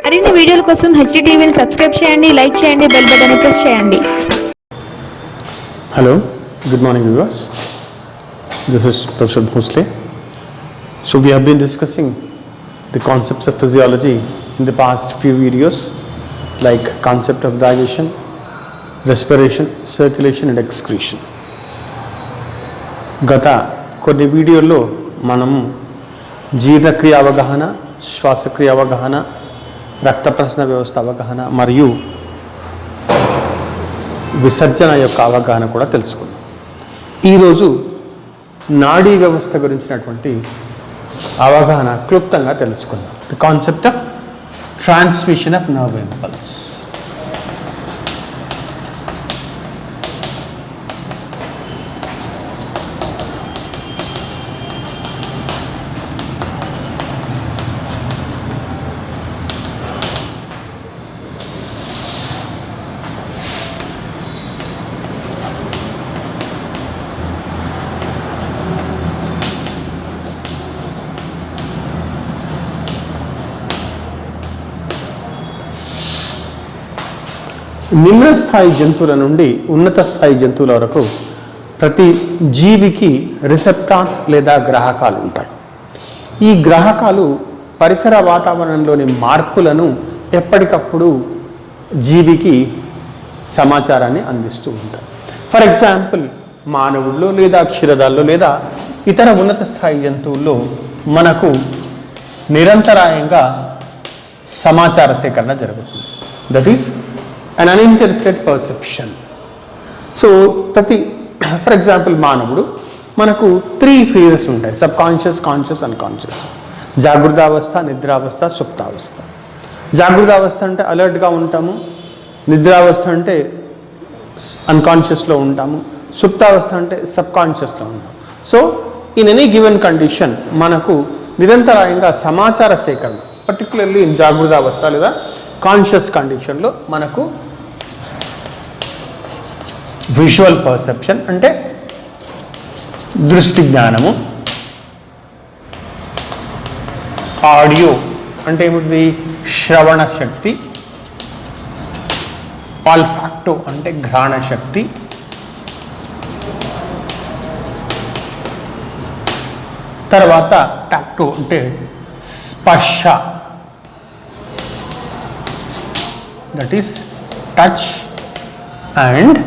మరిన్ని వీడియోల కోసం హెచ్టీటీవీని సబ్స్క్రైబ్ చేయండి, లైక్ చేయండి, బెల్ బటన్ ప్రెస్ చేయండి. Hello, good morning viewers. This is Professor Bhosle. So we have been discussing the concepts of physiology in the past few videos, like concept of digestion, respiration, circulation and excretion. గత కొన్ని వీడియోల్లో మనము జీర్ణక్రియ అవగాహన, శ్వాసక్రియ అవగాహన, రక్త ప్రసరణ వ్యవస్థ అవగాహన మరియు విసర్జన యొక్క అవగాహన కూడా తెలుసుకున్నాం. ఈరోజు నాడీ వ్యవస్థ గురించినటువంటి అవగాహన క్లుప్తంగా తెలుసుకుందాం. The concept of transmission of nerve impulse. నిమ్న స్థాయి జంతువుల నుండి ఉన్నత స్థాయి జంతువుల వరకు ప్రతి జీవికి రిసెప్టార్స్ లేదా గ్రాహకాలు ఉంటాయి. ఈ గ్రాహకాలు పరిసర వాతావరణంలోని మార్పులను ఎప్పటికప్పుడు జీవికి సమాచారాన్ని అందిస్తూ ఉంటాయి. ఫర్ ఎగ్జాంపుల్ మానవుల్లో లేదా క్షీరదాల్లో లేదా ఇతర ఉన్నత స్థాయి జంతువుల్లో మనకు నిరంతరాయంగా సమాచార సేకరణ జరుగుతుంది. That is an uninterrupted perception. So for example మానవుడు మనకు 3 phases ఉంటాయి: సబ్ కాన్షియస్, కాన్షియస్, అన్కాన్షియస్. జాగృతావస్థ, నిద్రావస్థ, సుప్తావస్థ. జాగృతావస్థ అంటే అలర్ట్గా ఉంటాము, నిద్రావస్థ అంటే అన్కాన్షియస్లో ఉంటాము, సుప్తావస్థ అంటే సబ్ కాన్షియస్లో ఉంటాము. So in any given condition మనకు నిరంతరాయంగా సమాచార సేకరణ, పర్టికులర్లీ ఇన్ జాగృతావస్థ లేదా కాన్షియస్ కండిషన్లో మనకు విజువల్ పర్సెప్షన్ అంటే దృష్టి జ్ఞానము, ఆడియో అంటే ఏమిటి శ్రవణ శక్తి, ఆల్ఫాక్టో అంటే ఘ్రాణ శక్తి, తర్వాత టాక్టో అంటే స్పర్శ, దట్ ఈస్ టచ్, అండ్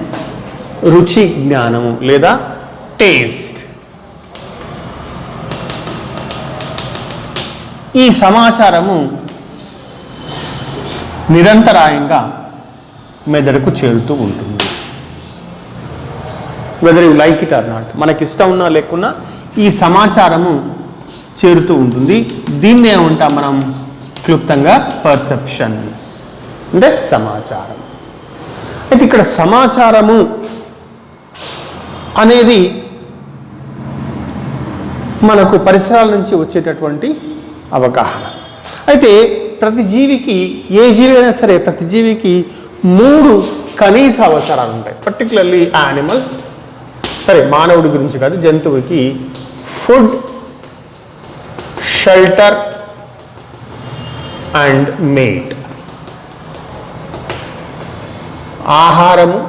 రుచి జ్ఞానము లేదా టేస్ట్. ఈ సమాచారము నిరంతరాయంగా మెదడుకు చేరుతూ ఉంటుంది. Whether you like it or not, మనకి ఇష్టం ఉన్నా లేకున్నా ఈ సమాచారము చేరుతూ ఉంటుంది. దీన్నే ఏమంటాం మనం క్లుప్తంగా పర్సెప్షన్స్ అంటే సమాచారం. అయితే ఇక్కడ సమాచారము అనేది మనకు పరిసరాల నుంచి వచ్చేటటువంటి అవగాహన. అయితే ప్రతి జీవికి, ఏ జీవి అయినా సరే ప్రతి జీవికి 3 కనీస అవసరాలు ఉంటాయి. పర్టికులర్లీ యానిమల్స్, సరే మానవుడి గురించి కాదు, జంతువుకి ఫుడ్, షెల్టర్ అండ్ మేట్. ఆహారము,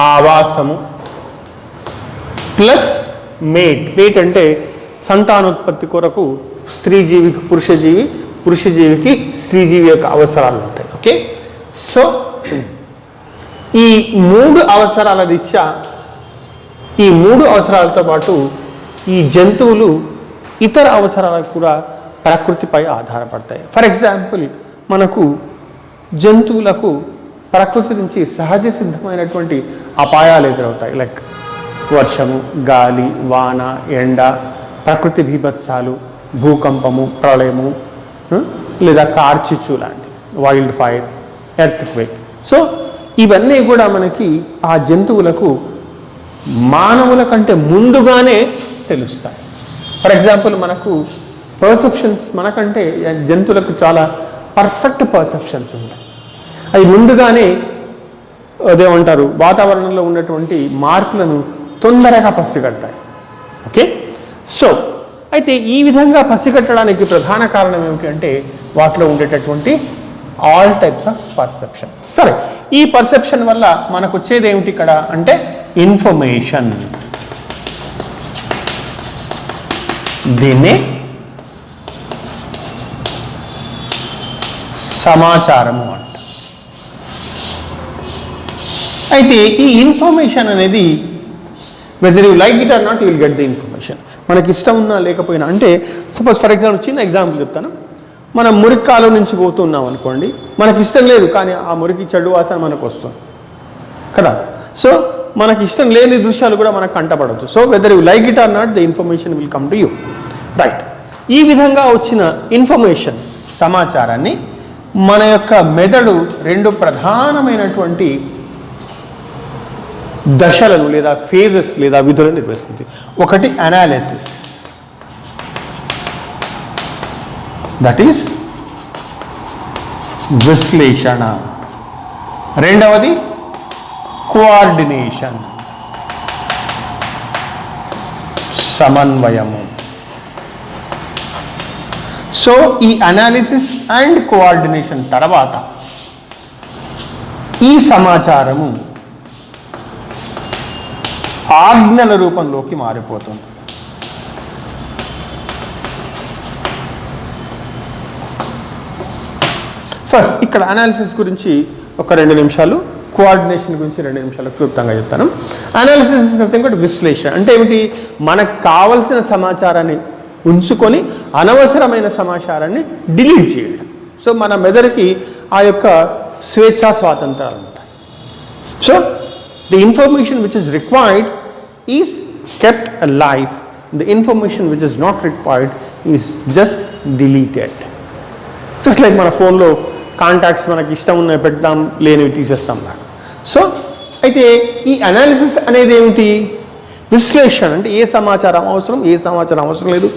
ఆవాసము ప్లస్ మేట్. మేట్ అంటే సంతానోత్పత్తి కొరకు స్త్రీ జీవికి పురుషజీవి, పురుషజీవికి స్త్రీజీవి యొక్క అవసరాలు ఉంటాయి. ఓకే, సో ఈ 3 అవసరాల రీత్యా, ఈ 3 అవసరాలతో పాటు ఈ జంతువులు ఇతర అవసరాలకు కూడా ప్రకృతిపై ఆధారపడతాయి. ఫర్ ఎగ్జాంపుల్ మనకు జంతువులకు ప్రకృతి నుంచి సహజ సిద్ధమైనటువంటి అపాయాలు ఎదురవుతాయి. లైక్ వర్షము, గాలి, వాన, ఎండ, ప్రకృతి బీభత్సాలు, భూకంపము, ప్రళయము లేదా కార్చిచ్చు లాంటి wild fire, earth quake. So ఇవన్నీ కూడా మనకి ఆ జంతువులకు మానవుల కంటే ముందుగానే తెలుస్తాయి. ఫర్ ఎగ్జాంపుల్ మనకు పర్సెప్షన్స్ మనకంటే జంతువులకు చాలా పర్ఫెక్ట్ పర్సెప్షన్స్ ఉంటాయి. అవి ముందుగానే అదేమంటారు వాతావరణంలో ఉన్నటువంటి మార్పులను తొందరగా పసిగడతాయి. ఓకే, సో అయితే ఈ విధంగా పసిగట్టడానికి ప్రధాన కారణం ఏమిటంటే వాటిలో ఉండేటటువంటి ఆల్ టైప్స్ ఆఫ్ పర్సెప్షన్. సరే, ఈ పర్సెప్షన్ వల్ల మనకు వచ్చేది ఏమిటి ఇక్కడ అంటే ఇన్ఫర్మేషన్. దీన్ని సమాచారము అంట. అయితే ఈ ఇన్ఫర్మేషన్ అనేది weather you like it or not you will get the information. మనకి ఇష్టం ఉన్నా లేకపోయినా, అంటే సపోజ్ ఫర్ ఎగ్జాంపుల్ చిన్న ఎగ్జాంపుల్ చెప్తాను. మనం మురికి కాలువ నుంచి పోతున్నాం అనుకోండి, మనకి ఇష్టం లేదు కానీ ఆ మురికి చెడు వాసన మనకు వస్తుంది కదా. సో మనకి ఇష్టం లేని దృశ్యాలు కూడా మనకు కంటపడవచ్చు. So whether you like it or not the information will come to you, right. ఈ విధంగా వచ్చిన ఇన్ఫర్మేషన్ సమాచారాన్ని మన యొక్క మెదడు రెండు ప్రధానమైనటువంటి దశలను లేదా ఫేజెస్ లేదా విధులను నిర్వహిస్తుంది. ఒకటి అనాలిసిస్, దట్ ఈస్ విశ్లేషణ. రెండవది కోఆర్డినేషన్, సమన్వయము. సో ఈ అనాలిసిస్ అండ్ కోఆర్డినేషన్ తర్వాత ఈ సమాచారము ఆజ్ఞల రూపంలోకి మారిపోతుంది. ఫస్ట్ ఇక్కడ అనాలిసిస్ గురించి ఒక 2 నిమిషాలు, కోఆర్డినేషన్ గురించి 2 నిమిషాలు క్లుప్తంగా చెప్తాను. అనాలిసిస్ ఇస్ నథింగ్ బట్ విశ్లేషణ. అంటే ఏమిటి? మనకు కావలసిన సమాచారాన్ని ఉంచుకొని అనవసరమైన సమాచారాన్ని డిలీట్ చేయడం. సో మన మెదడుకి ఆ యొక్క స్వేచ్ఛా స్వాతంత్రాలు ఉంటాయి. So the information which is required is kept alive. The information which is not required is just deleted. Just like మన ఫోన్లో కాంటాక్ట్స్ మనకి ఇష్టం ఉన్నవి పెడతాం, లేనివి తీసేస్తాం లాగా. సో అయితే ఈ అనాలిసిస్ అనేది ఏమిటి? విశ్లేషణ. అంటే ఏ సమాచారం అవసరం, ఏ సమాచారం అవసరం లేదు,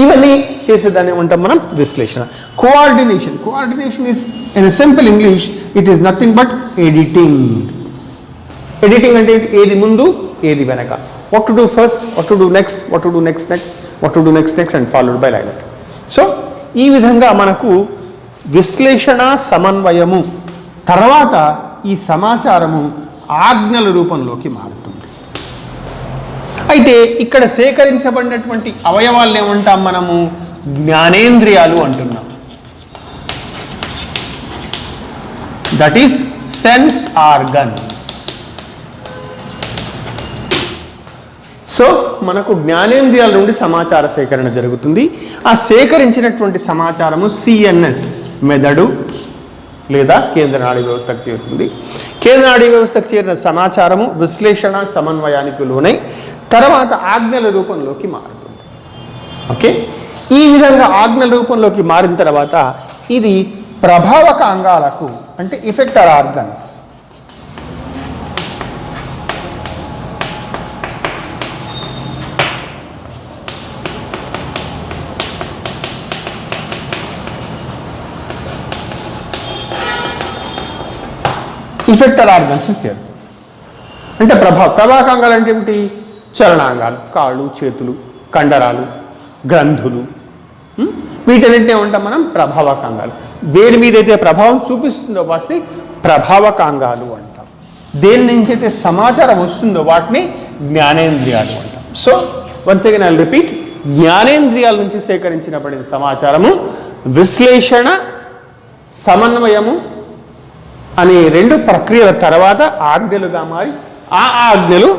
ఇవన్నీ చేసేదాన్ని ఏమంటాం మనం? విశ్లేషణ. Coordination. Coordination is in simple English it is nothing but editing. Editing అంటే ఏది ముందు ఏది వెనక, what to do first, what to do next, what to do next, what to do next and followed by like that. So ఈ విధంగా మనకు విశ్లేషణ, సమన్వయము తర్వాత ఈ సమాచారము ఆజ్ఞల రూపంలోకి మారుతుంది. అయితే ఇక్కడ సేకరించబడినటువంటి అవయవాలను ఏమంటాం మనము? జ్ఞానేంద్రియాలు అంటున్నాం. That is sense organs. So మనకు జ్ఞానేంద్రియాల నుండి సమాచార సేకరణ జరుగుతుంది. ఆ సేకరించినటువంటి సమాచారము సిఎన్ఎస్, మెదడు లేదా కేంద్ర నాడీ వ్యవస్థకు చేరుతుంది. కేంద్ర నాడీ వ్యవస్థకు చేరిన సమాచారము విశ్లేషణ, సమన్వయానికి లోనై తర్వాత ఆజ్ఞల రూపంలోకి మారుతుంది. ఓకే, ఈ విధంగా ఆజ్ఞల రూపంలోకి మారిన తర్వాత ఇది ప్రభావక అంగాలకు అంటే ఇఫెక్టర్ ఆర్గన్స్ ఇఫెక్టర్ ఆర్గన్స్ చేరుతుంది. అంటే ప్రభావకాంగాలు అంటే ఏమిటి? చలనాంగాలు, కాళ్ళు, చేతులు, కండరాలు, గ్రంథులు, వీటన్నింటినీ ఏమంటాం మనం? ప్రభావకాంగాలు. దేని మీద అయితే ప్రభావం చూపిస్తుందో వాటిని ప్రభావకాంగాలు అంటాం. దేని నుంచి అయితే సమాచారం వస్తుందో వాటిని జ్ఞానేంద్రియాలు అంటాం. So once again I will repeat, జ్ఞానేంద్రియాల నుంచి సేకరించినప్పటి సమాచారము విశ్లేషణ, సమన్వయము అనే 2 ప్రక్రియల తర్వాత ఆజ్ఞలుగా మారి ఆ ఆజ్ఞలు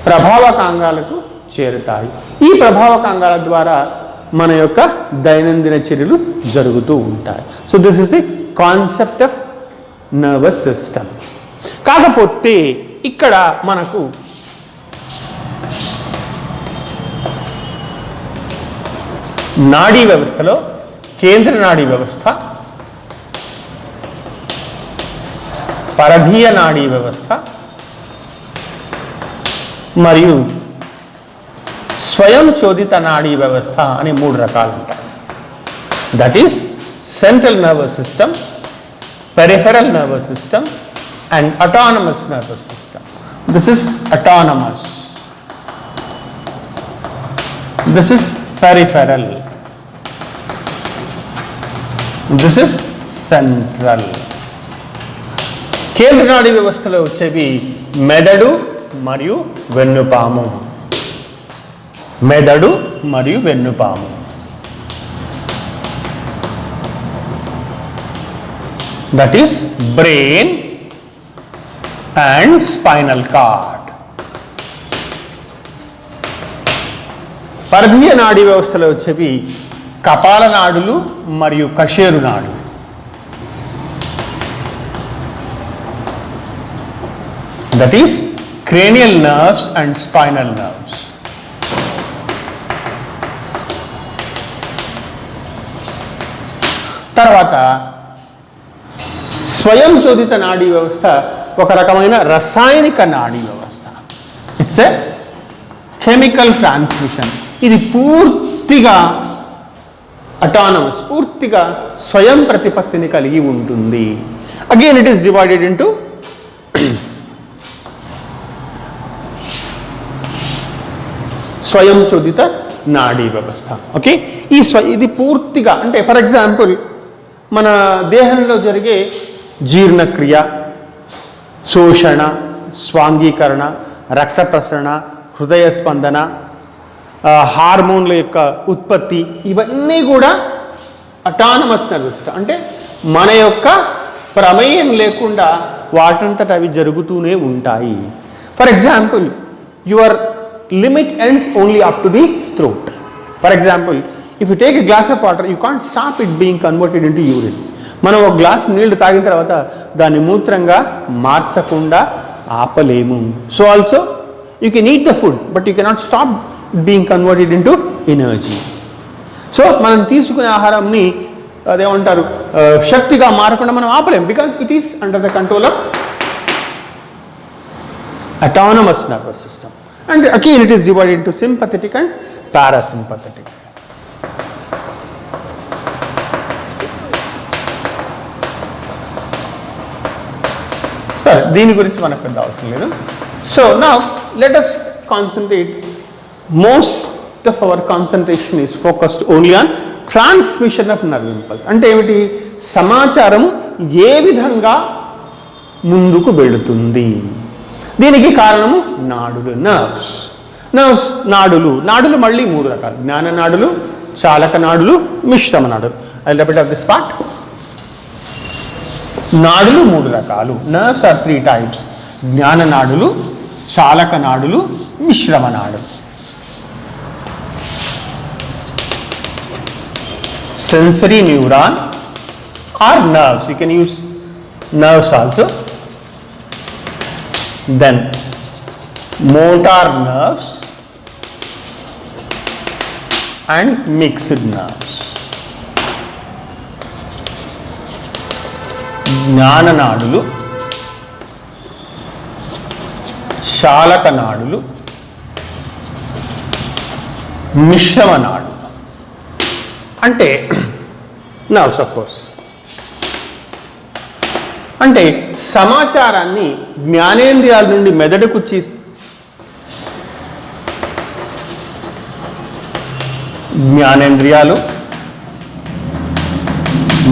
ప్రభావకాంగాలకు చేరుతాయి. ఈ ప్రభావకాంగాల ద్వారా మన యొక్క దైనందిన చర్యలు జరుగుతూ ఉంటాయి. So this is the concept of nervous system. కాకపోతే ఇక్కడ మనకు నాడీ వ్యవస్థలో కేంద్ర నాడీ వ్యవస్థ, పరధీయ నాడీ వ్యవస్థ మరియు స్వయం చోదిత నాడీ వ్యవస్థ అని 3 రకాలు ఉంటాయి. That is central nervous system, peripheral nervous system and autonomous nervous system. This is autonomous. This is peripheral, this is central. కేంద్ర నాడీ వ్యవస్థలో వచ్చేవి మెదడు మరియు వెన్నుపాము, మెదడు మరియు వెన్నుపాము. That is brain and spinal cord. పరధీయ నాడీ వ్యవస్థలో వచ్చేవి కపాల నాడులు మరియు కశేరు నాడు. That is cranial nerves and spinal nerves. తర్వాత స్వయం చోదిత నాడీ వ్యవస్థ ఒక రకమైన రసాయనిక నాడీ వ్యవస్థ. It's a chemical transmission. ఇది పూర్తిగా అటానమస్, పూర్తిగా స్వయం ప్రతిపత్తిని కలిగి ఉంటుంది. Again it is divided into స్వయం చోదిత నాడీ వ్యవస్థ. ఓకే, ఇది పూర్తిగా అంటే ఫర్ ఎగ్జాంపుల్ మన దేహంలో జరిగే జీర్ణక్రియ, శోషణ, స్వాంగీకరణ, రక్త ప్రసరణ, హృదయ స్పందన, హార్మోన్ల యొక్క ఉత్పత్తి, ఇవన్నీ కూడా అటానమస్ నర్వస్ సిస్టమ్. అంటే మన యొక్క ప్రమేయం లేకుండా వాటంతట అవి జరుగుతూనే ఉంటాయి. For example your limit ends only up to the throat. For example, if you take a glass of water, you can't stop it being converted into urine. మనం ఒక గ్లాస్ నీళ్లు తాగిన తర్వాత దాన్ని మూత్రంగా మార్చకుండా ఆపలేము. So also you can eat the food but you cannot stop being converted into energy. So మనం తీసుకునే ఆహారాన్ని అదేమంటారు శక్తిగా మారకుండా మనం ఆపలేము, because it is under the control of autonomous nervous system. And again it is divided into sympathetic and parasympathetic. సరే, దీని గురించి మనకు పెద్ద అవసరం లేదు. So now let us concentrate. Most of our concentration is focused only on transmission of nerve impulse. అంటే ఏమిటి? సమాచారం ఏ విధంగా ముందుకు వెళుతుంది. దీనికి కారణము నాడులు, నర్వ్స్. నాడులు మళ్ళీ 3 రకాలు: జ్ఞాన నాడులు, చాలక నాడులు, మిశ్రమ నాడులు. I will repeat of this part. నాడులు 3 రకాలు. నర్వ్స్ ఆర్ 3 టైప్స్: జ్ఞాన నాడులు, చాలక నాడులు, మిశ్రమ నాడులు. Sensory neuron or nerves, you can use nerves also. Then motor nerves and mixed nerves. జ్ఞాన నాడులు, చాలక నాడులు, మిశ్రమ నాడులు. అంటే నర్వ్స్ ఆఫ్ కోర్స్. అంటే సమాచారాన్ని జ్ఞానేంద్రియాల నుండి మెదడుకు జ్ఞానేంద్రియాలు,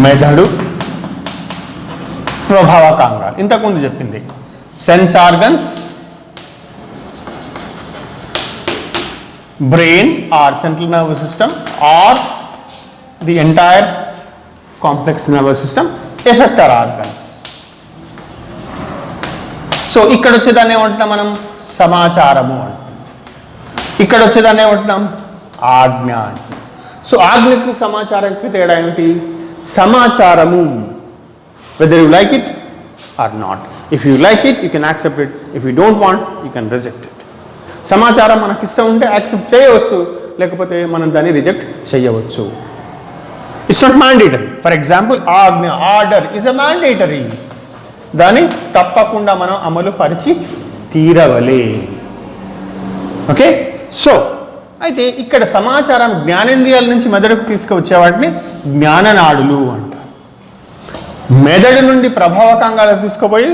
మెదడు, ప్రభావకాంగాలు. ఇంతకుముందు చెప్పింది sense organs, brain or central nervous system or the entire complex nervous system, effector organs. So ఇక్కడ వచ్చేదాన్ని ఏమంటున్నాం మనం? సమాచారము అంటున్నాం. ఇక్కడ వచ్చేదాన్ని ఏమంటున్నాం? ఆజ్ఞ అంటున్నాం. సో ఆజ్ఞకు సమాచారానికి తేడా ఏమిటి? సమాచారము weather you like it or not. If you like it you can accept it, if you don't want you can reject it. సమాచారం మనకి ఇష్టం ఉంటే యాక్సెప్ట్ చేయవచ్చు, లేకపోతే మనం దాన్ని రిజెక్ట్ చేయవచ్చు. It's not mandatory. For example ఆజ్ఞ, ఆర్డర్ ఈజ్ అ మ్యాండేటరీ. దాన్ని తప్పకుండా మనం అమలు పరిచి తీరవలే. ఓకే, సో అయితే ఇక్కడ సమాచారం జ్ఞానేంద్రియాల నుంచి మెదడుకు తీసుకువచ్చే వాటిని జ్ఞాననాడులు అంటారు. మెదడు నుండి ప్రభావకాంగాలకు తీసుకుపోయి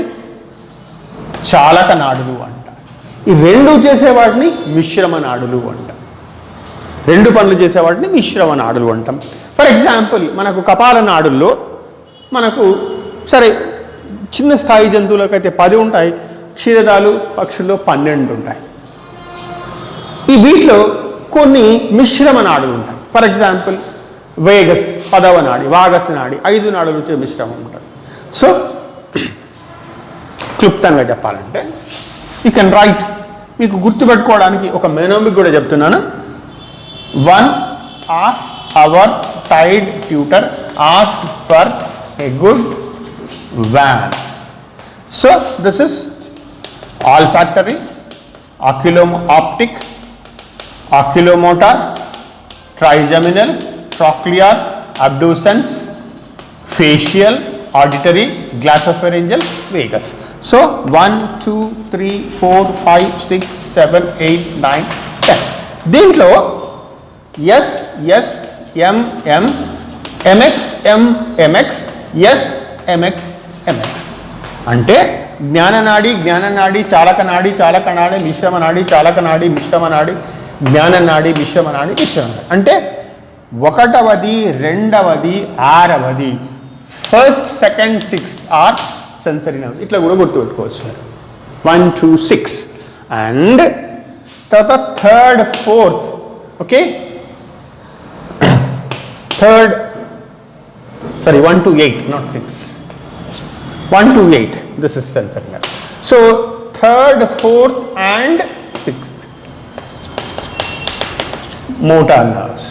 చాలక నాడులు అంటారు. ఈ రెండు చేసే వాటిని మిశ్రమ నాడులు అంటారు. రెండు పనులు చేసే వాటిని మిశ్రమ నాడులు అంటాం. ఫర్ ఎగ్జాంపుల్ మనకు కపాల నాడుల్లో మనకు సరే చిన్న స్థాయి జంతువులకైతే 10 ఉంటాయి, క్షీరదాలు పక్షుల్లో 12 ఉంటాయి. ఈ వీటిలో కొన్ని మిశ్రమ నాడులు ఉంటాయి. ఫర్ ఎగ్జాంపుల్ వేగస్ 10వ నాడి, వాగస్ నాడి 5 నాడులు వచ్చే మిశ్రమం ఉంటుంది. సో క్లుప్తంగా చెప్పాలంటే యూ కెన్ రైట్, మీకు గుర్తుపెట్టుకోవడానికి ఒక మెనోమిక్ కూడా చెప్తున్నాను. 1 of our Tide tutor asked for a good van. So this is olfactory, oculoptic, oculomotor, trigeminal, trochlear, abducens, facial, auditory, glossopharyngeal, vagus. So 1, 2, 3, 4, 5, 6, 7, 8, 9, 10. దీంట్లో S S MM MX MX S MX MX అంటే జ్ఞాననాడి జ్ఞాననాడి చాలకనాడి చాలకనాడి మిశ్రమనాడి చాలకనాడి మిశ్రమనాడి జ్ఞాననాడి మిశ్రమనాడి మిశ్రమనాడి అంటే 1వది 2వది 6వది 1st, 2nd, 6th are sensory nerves. ఇట్లా కూడా గుర్తుపెట్టుకోవచ్చు. 1, 2, 6 అండ్ తర్వాత 3rd, 4th. Okay, 3rd, sorry 1 to 8, not 6. 1 to 8, this is sensory nerve. So 3rd, 4th and 6th motor nerves.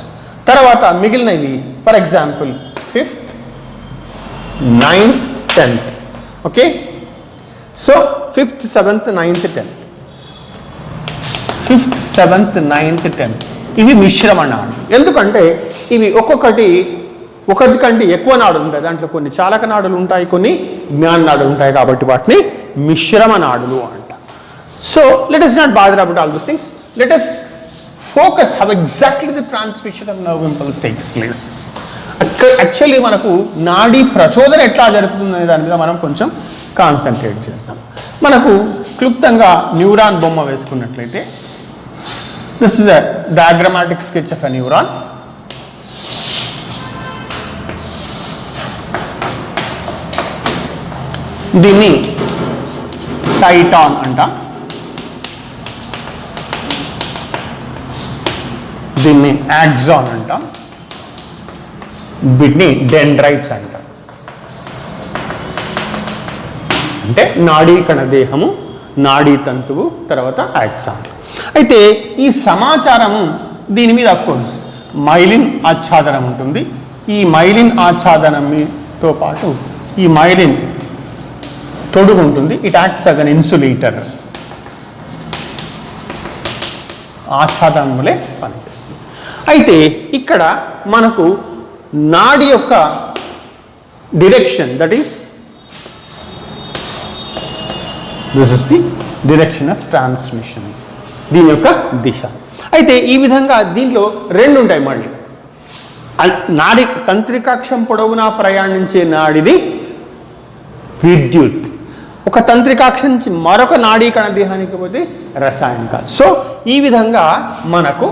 తర్వాత మిగిలినవి for example 5th, 9th, 10th. Okay, so 5th, 7th, 9th, 10th. 5th, 7th, 9th, 10th ఇవి మిశ్రమ నాడులు. ఎందుకంటే ఇవి ఒకటి కంటే ఎక్కువ నాడులు ఉంటాయి. దాంట్లో కొన్ని చాలక నాడులు ఉంటాయి, కొన్ని జ్ఞాన నాడులు ఉంటాయి. కాబట్టి వాటిని మిశ్రమ నాడులు అంటారు. So let us not bother about all those things. Let us focus how exactly the transmission of nerve impulse takes place. Actually మనకు నాడీ ప్రచోదన ఎట్లా జరుగుతుందనే దాని మీద మనం కొంచెం కాన్సన్ట్రేట్ చేస్తాం. మనకు క్లుప్తంగా న్యూరాన్ బొమ్మ వేసుకున్నట్లయితే this is a diagrammatic sketch of a neuron. దీన్ని సైటాన్ అంటాం, దీన్ని యాక్సాన్ అంటాం, వీటిని డెండ్రైట్స్ అంటాం. అంటే నాడీ కణదేహము, నాడీ తంతువు, తర్వాత యాక్సాన్. అయితే ఈ సమాచారము దీని మీద అఫ్కోర్స్ మైలిన్ ఆచ్ఛాదనం ఉంటుంది. ఈ మైలిన్ ఆచ్ఛాదనంతో పాటు ఈ మైలిన్ తొడుగు ఉంటుంది. It acts as an insulator. ఆచ్ఛాదనం వలె పనిచేస్తుంది. అయితే ఇక్కడ మనకు నాడి యొక్క direction, that is this is the direction of transmission, దీని యొక్క దిశ. అయితే ఈ విధంగా దీంట్లో 2 ఉంటాయి. మళ్ళీ నాడి తంత్రికాక్షం పొడవునా ప్రయాణించే నాడిది విద్యుత్, ఒక తంత్రికాక్షం నుంచి మరొక నాడీ కణదేహానికి పోతే రసాయనిక. సో ఈ విధంగా మనకు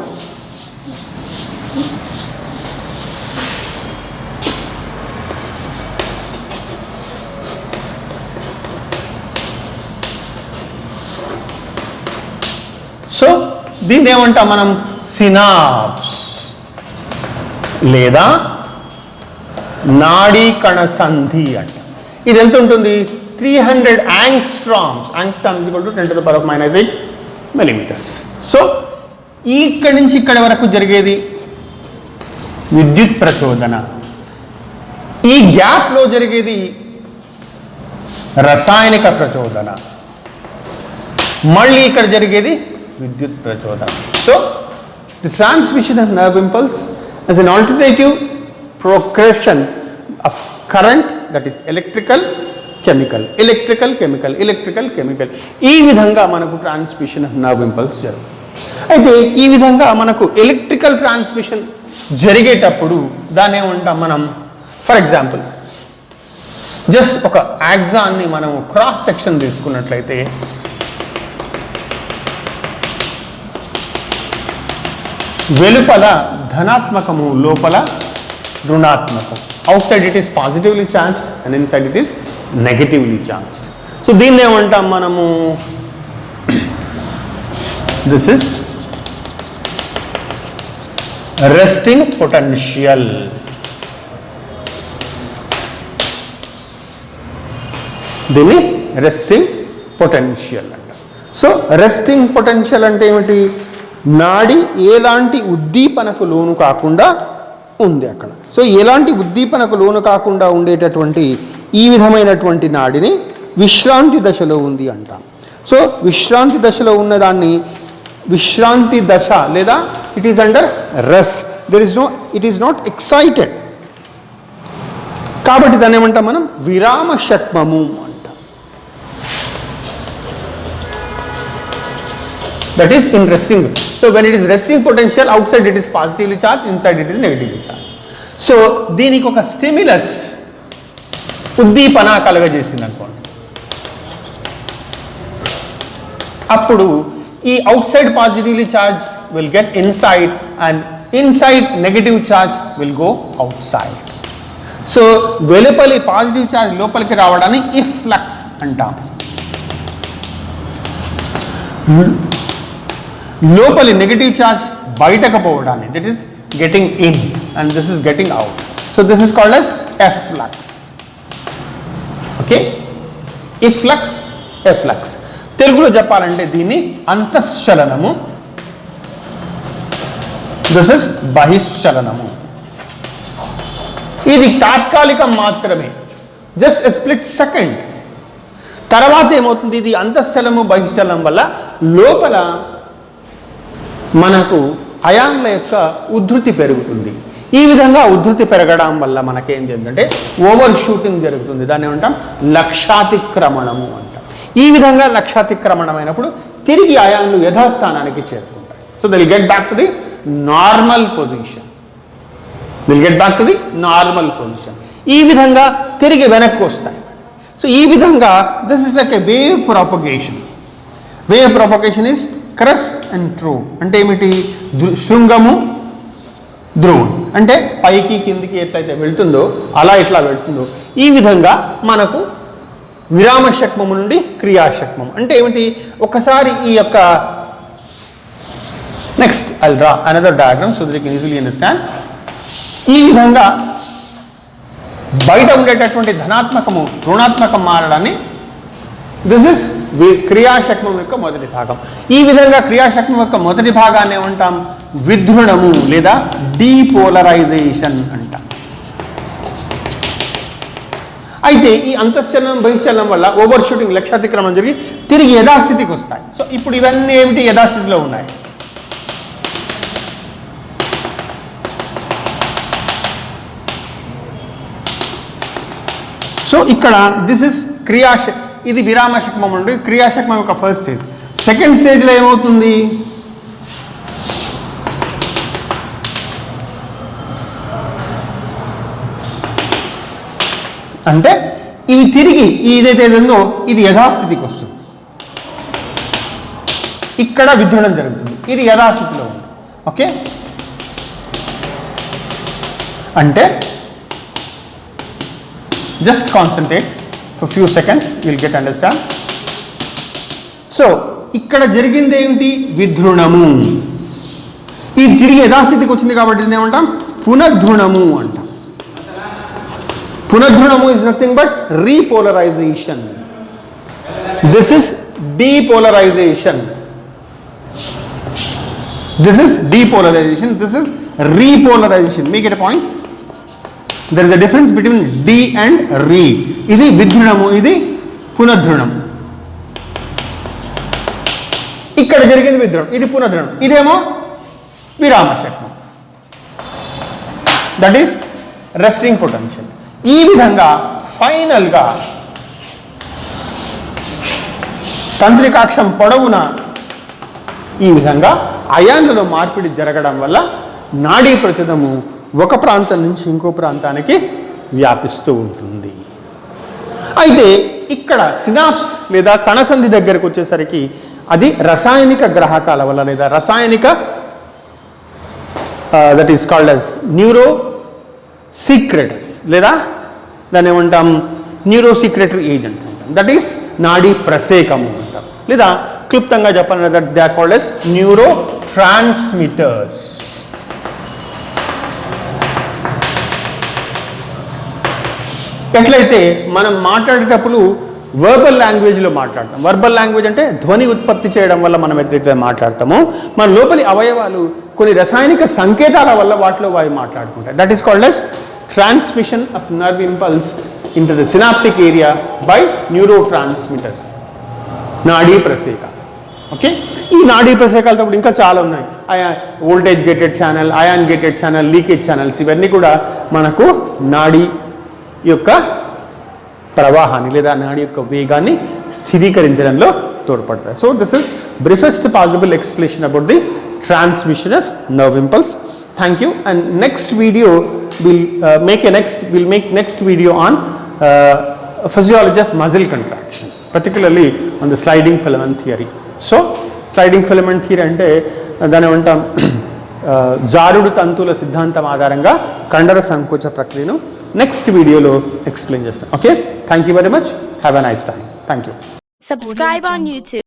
సో దీన్ని ఏమంటాం మనం? సినాప్స్ లేదా నాడీ కణ సంధి అంటాం. ఇది ఎంత ఉంటుంది? 300 angstroms. Angstrom equal to 10 to the power of -8 millimeters. So ఇక్కడి నుంచి ఇక్కడి వరకు జరిగేది విద్యుత్ ప్రచోదన. ఈ గ్యాప్లో జరిగేది రసాయనిక ప్రచోదన. మళ్ళీ ఇక్కడ జరిగేది విద్యుత్ ప్రచోదన. So the transmission of nerve impulse as an alternative progression of current, that is electrical chemical, electrical chemical, electrical chemical. ఈ విధంగా మనకు ట్రాన్స్మిషన్ ఆఫ్ నర్వ్ ఇంపల్స్ జరుగుతుంది. అయితే ఈ విధంగా మనకు ఎలక్ట్రికల్ ట్రాన్స్మిషన్ జరిగేటప్పుడు దాన్ని ఏమంటాం మనం? ఫర్ ఎగ్జాంపుల్ జస్ట్ ఒక యాక్సాన్ని మనం క్రాస్ సెక్షన్ తీసుకున్నట్లయితే వెలుపల ధనాత్మకము, లోపల రుణాత్మకం. Outside it is positively charged and inside it is negatively charged. So దీన్ని ఏమంటాం మనము, దిస్ ఇస్ రెస్టింగ్ పొటెన్షియల్. దీన్ని రెస్టింగ్ పొటెన్షియల్ అంట. సో రెస్టింగ్ పొటెన్షియల్ అంటే ఏమిటి, నాడి ఎలాంటి ఉద్దీపనకు లోను కాకుండా ఉంది అక్కడ. సో ఎలాంటి ఉద్దీపనకు లోను కాకుండా ఉండేటటువంటి ఈ విధమైనటువంటి నాడిని విశ్రాంతి దశలో ఉంది అంటాం. సో విశ్రాంతి దశలో ఉన్నదాన్ని విశ్రాంతి దశ లేదా it is under rest, it is not excited. కాబట్టి దాన్ని ఏమంటాం మనం, విరామ షట్మము అంటాం. That is in resting. So when it is resting potential, outside it is positively charged, inside it is negatively charged. So దీనికి ఒక స్టిమ్యులస్, ఉద్దీపన కలగజేసింది అనుకోండి, అప్పుడు ఈ outside positively charge will get inside and inside negative charge will go outside. So వెలుపలి positive charge లోపలికి రావడాన్ని influx అంటాం. లోపలి నెగటివ్ చార్జ్ బయటకు పోవడాన్ని, that is getting in and this is getting out. So this is called as efflux. Okay, influx, efflux. తెలుగులో చెప్పాలంటే దీన్ని అంతశ్చలనము, దిస్ ఇస్ బహిశ్చలనము. ఇది తాత్కాలికం మాత్రమే, జస్ట్ ఎ స్ప్లిట్ సెకండ్. తర్వాత ఏమవుతుంది, ఇది అంతశ్చలనము బహిశ్చలనం వల్ల లోపల మనకు అయాన్ల యొక్క ఉద్ధృతి పెరుగుతుంది. ఈ విధంగా ఉద్ధృతి పెరగడం వల్ల మనకేం జరుగుతుందంటే ఓవర్ షూటింగ్ జరుగుతుంది. దాన్ని ఏమంటాం, లక్ష్యాతిక్రమణము అంటాం. ఈ విధంగా లక్ష్యాతిక్రమణం అయినప్పుడు తిరిగి అయాన్లు యథాస్థానానికి చేరుకుంటాయి. So they will get back to the normal position, ఈ విధంగా తిరిగి వెనక్కి వస్తాయి. సో ఈ విధంగా this is like a wave propagation. Wave propagation is crest and true. అంటే ఏమిటి, శృంగము, ధ్రువుడు. అంటే పైకి కిందికి ఎట్లయితే వెళ్తుందో అలా ఇట్లా వెళ్తుందో, ఈ విధంగా మనకు విరామశక్మము నుండి క్రియాశక్మం. అంటే ఏమిటి, ఒకసారి ఈ యొక్క next I draw another diagram so that you can easily understand. ఈ విధంగా బయట ఉండేటటువంటి ధనాత్మకము రుణాత్మకం మారడాన్ని దిస్ ఇస్ క్రియాశక్మం యొక్క మొదటి భాగం. ఈ విధంగా క్రియాశక్మం యొక్క మొదటి భాగాన్ని ఏమంటాం, విధ్రుణము లేదా డీపోలరైజేషన్ అంటాం. అయితే ఈ అంతశ్చలనం బహిశ్చలనం వల్ల ఓవర్ షూటింగ్, లక్ష్యాతిక్రమణం జరిగి తిరిగి యథాస్థితికి వస్తాయి. సో ఇప్పుడు ఇవన్నీ ఏమిటి, యథాస్థితిలో ఉన్నాయి. సో ఇక్కడ దిస్ ఇస్ ఇది విరామశక్మం నుండి క్రియాశక్మం యొక్క ఫస్ట్ స్టేజ్. సెకండ్ స్టేజ్లో ఏమవుతుంది, అంటే ఇవి తిరిగి ఏదైతే ఉందో ఇది యథాస్థితికి వస్తుంది. ఇక్కడ విధ్రుణం జరుగుతుంది, ఇది యథాస్థితిలో ఉంది. ఓకే, అంటే just concentrate for few seconds, will get understand. So ఇక్కడ జరిగింది ఏమిటి, విధ్రుణము. ఇది తిరిగి యథాస్థితికి వచ్చింది కాబట్టి దీన్ని ఏమంటాం, పునర్ధృణము అంటాం. పునర్ధృణము is nothing but repolarisation. This is depolarisation, this is depolarisation, this is repolarisation. Make it a point. There is a difference between D and re. ఇది విధ్రుణము, ఇది పునర్ధృణం. ఇక్కడ జరిగింది విధ్రుణం, ఇది పునర్ధృణం, ఇదేమో విరామశక్మం. That is resting potential. ఈ విధంగా ఫైనల్గా తంత్రికాక్షం పొడవున ఈ విధంగా అయాన్లలో మార్పిడి జరగడం వల్ల నాడీ ప్రతిదము ఒక ప్రాంతం నుంచి ఇంకో ప్రాంతానికి వ్యాపిస్తూ ఉంటుంది. అయితే ఇక్కడ సినాప్స్ లేదా కణసంధి దగ్గరకు వచ్చేసరికి అది రసాయనిక గ్రాహకాల వల్ల లేదా రసాయనిక that is called as neurosecretes లేదా దాన్ని ఏమంటాం న్యూరో సీక్రెటరీ ఏజెంట్ అంటాం. దట్ ఈస్ నాడీ ప్రసేకము అంటాం. లేదా క్లుప్తంగా చెప్పాలంటే that they are called as neurotransmitters. ఎట్లయితే మనం మాట్లాడేటప్పుడు వర్బల్ లాంగ్వేజ్లో మాట్లాడతాం. వర్బల్ లాంగ్వేజ్ అంటే ధ్వని ఉత్పత్తి చేయడం వల్ల మనం ఎట్లయితే మాట్లాడతామో మన లోపలి అవయవాలు కొన్ని రసాయనిక సంకేతాల వల్ల వాటిలో అవి మాట్లాడుకుంటాయి. That is called as transmission of nerve impulse into the synaptic area by neurotransmitters, నాడీ ప్రసేక. ఓకే, ఈ నాడీ ప్రసేకాలతో ఇంకా చాలా ఉన్నాయి. Voltage gated channel, ion gated channel, leakage channels, ఇవన్నీ కూడా మనకు నాడీ యొక్క ప్రవాహాన్ని లేదా నాడి యొక్క వేగాన్ని స్థిరీకరించడంలో తోడ్పడతాయి. So this is briefest possible explanation about the transmission of nerve impulse. Thank you. And next video will make next video on physiology of muscle contraction, particularly on the sliding filament theory. So sliding filament theory అంటే దాని ఏమంటాం జారుడు తంతువుల సిద్ధాంతం ఆధారంగా కండర సంకోచ ప్రక్రియను next వీడియోలో explain చేస్తాను. Okay, thank you very much. Have a nice time. Thank you. Subscribe on YouTube.